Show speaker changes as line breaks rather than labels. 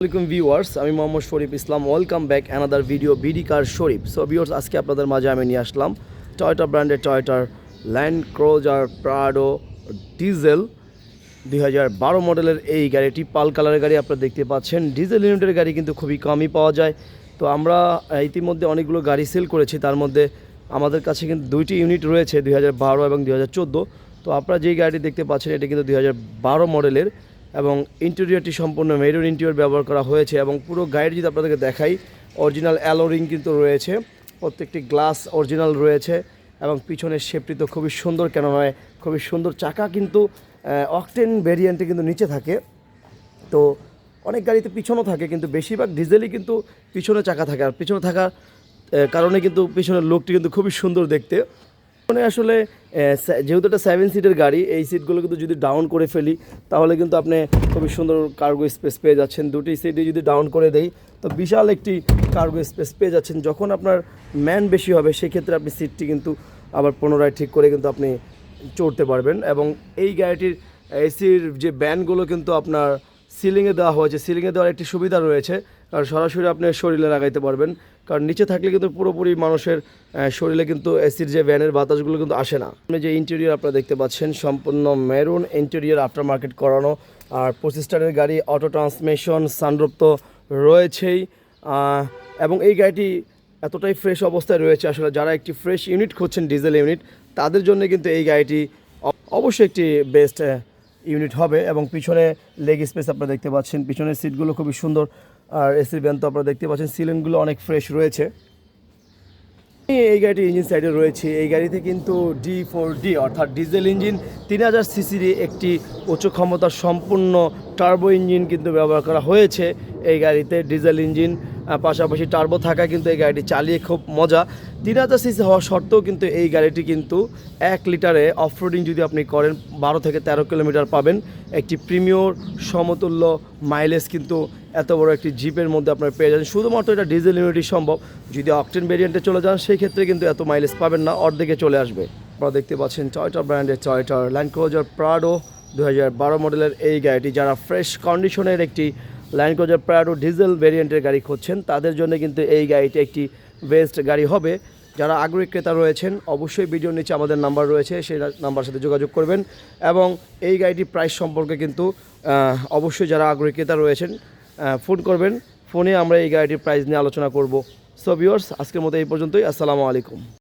আসসালামাইকুম ভিউয়ার্স, আমি Mohammad Sharif Islam. Welcome back another video BD car Sharif. So viewers, আজকে আপনাদের মাঝে আমি নিয়ে আসলাম টয়োটা ব্র্যান্ডের টয়োটার ল্যান্ড ক্রুজার প্রাডো ডিজেল 2012 মডেলের এই গাড়িটি পাল কালারের গাড়ি আপনারা দেখতে পাচ্ছেন। ডিজেল ইউনিটের গাড়ি কিন্তু খুবই কমই পাওয়া যায়। তো আমরা ইতিমধ্যে অনেকগুলো গাড়ি সেল করেছি, তার মধ্যে আমাদের কাছে কিন্তু দুইটি ইউনিট রয়েছে 2012 এবং 2014। তো আপনারা যেই গাড়িটি দেখতে পাচ্ছেন এটি কিন্তু 2012 মডেলের এবং ইন্টেরিয়রটি সম্পূর্ণ মেরুন ইন্টেরিয়র ব্যবহার করা হয়েছে। এবং পুরো গাড়ি যদি আপনাদেরকে দেখাই, অরিজিনাল অ্যালো রিং কিন্তু রয়েছে, প্রত্যেকটি গ্লাস অরিজিনাল রয়েছে এবং পিছনের শেপটি তো খুবই সুন্দর, কেন নয় খুবই সুন্দর। চাকা কিন্তু অকটেন ভেরিয়েন্টে কিন্তু নিচে থাকে, তো অনেক গাড়িতে পিছনও থাকে, কিন্তু বেশিরভাগ ডিজেলই কিন্তু পিছনে চাকা থাকে। আর পিছনে থাকার কারণে কিন্তু পিছনের লুকটি কিন্তু খুবই সুন্দর দেখতে। মানে আসলে যেহেতু এটা 7 সিটের গাড়ি, এই সিটগুলো কিন্তু যদি ডাউন করে ফেলি তাহলে কিন্তু আপনি খুবই সুন্দর কার্গো স্পেস পেয়ে যাচ্ছেন। দুটি সিটই যদি ডাউন করে দেই তো বিশাল একটি কার্গো স্পেস পেয়ে যাচ্ছেন। যখন আপনার ম্যান বেশি হবে সেক্ষেত্রে আপনি সিটটি কিন্তু আবার পুনরায় ঠিক করে কিন্তু আপনি চড়তে পারবেন। এবং এই গাড়িটির এসির যে ব্যান্ডগুলো কিন্তু আপনার সিলিংয়ে দেওয়া হয়েছে। সিলিংয়ে দেওয়ার একটি সুবিধা রয়েছে, কারণ সরাসরি আপনি শরীরে লাগাইতে পারবেন, কারণ নিচে থাকলে কিন্তু পুরোপুরি মানুষের শরীরে কিন্তু এসির যে ভ্যানের বাতাসগুলো কিন্তু আসে না। আপনি যে ইন্টেরিয়র আপনারা দেখতে পাচ্ছেন সম্পূর্ণ মেরুন ইন্টেরিয়র, আফটার মার্কেট করানো। আর 25 স্টারের গাড়ি, অটো ট্রান্সমিশন, সানরুফ তো রয়েছেই। এবং এই গাড়িটি এতটাই ফ্রেশ অবস্থায় রয়েছে, আসলে যারা একটি ফ্রেশ ইউনিট খুঁজছেন ডিজেল ইউনিট, তাদের জন্য কিন্তু এই গাড়িটি অবশ্যই একটি বেস্ট ইউনিট হবে। এবং পিছনে লেগ স্পেস আপনারা দেখতে পাচ্ছেন, পিছনের সিটগুলো খুবই সুন্দর। আর এসির ব্যান তো আপনারা দেখতে পাচ্ছেন, সিলিংগুলো অনেক ফ্রেশ রয়েছে। এই গাড়িটি ইঞ্জিন সাইডে রয়েছে। এই গাড়িতে কিন্তু D4D অর্থাৎ ডিজেল ইঞ্জিন 3000 সিসির একটি উচ্চ ক্ষমতার সম্পূর্ণ টার্বো ইঞ্জিন কিন্তু ব্যবহার করা হয়েছে এই গাড়িতে। ডিজেল ইঞ্জিন পাশাপাশি টার্বো থাকা কিন্তু এই গাড়িটি চালিয়ে খুব মজা। 3000 সিসি হওয়া সত্ত্বেও কিন্তু এই গাড়িটি কিন্তু 1 লিটারে অফরোডিং যদি আপনি করেন 12 থেকে 13 কিলোমিটার পাবেন। একটি প্রিমিয়র সমতুল্য মাইলেজ কিন্তু এত বড় একটি জিপের মধ্যে আপনারা পেয়ে যাবেন। শুধুমাত্র এটা ডিজেল ইউনিটই সম্ভব। যদি অকটেন ভেরিয়েন্টে চলে যান সেই ক্ষেত্রে কিন্তু এত মাইলেজ পাবেন না, অর্ধেকে চলে আসবে। আপনারা দেখতে পাচ্ছেন টয়োটা ব্র্যান্ডের টয়োটার ল্যান্ড ক্রুজার প্রাডো 2012 মডেলের এই গাড়িটি। যারা ফ্রেশ কন্ডিশনের একটি ল্যান্ড ক্রুজার প্রাডো ডিজেল ভেরিয়েন্টের গাড়ি খুঁজছেন তাদের জন্য কিন্তু এই গাড়িটি একটি বেস্ট গাড়ি হবে। যারা আগ্রহী ক্রেতা রয়েছেন অবশ্যই ভিডিওর নিচে আমাদের নাম্বার রয়েছে, সেই নাম্বার সাথে যোগাযোগ করবেন। এবং এই গাড়িটির প্রাইস সম্পর্কে কিন্তু অবশ্যই যারা আগ্রহী ক্রেতা রয়েছেন ফোন করবেন, ফোনে আমরা এই গাড়িটির প্রাইস নিয়ে আলোচনা করব। সো ভিউয়ার্স, আজকের মতো এই পর্যন্তই। আসসালামু আলাইকুম।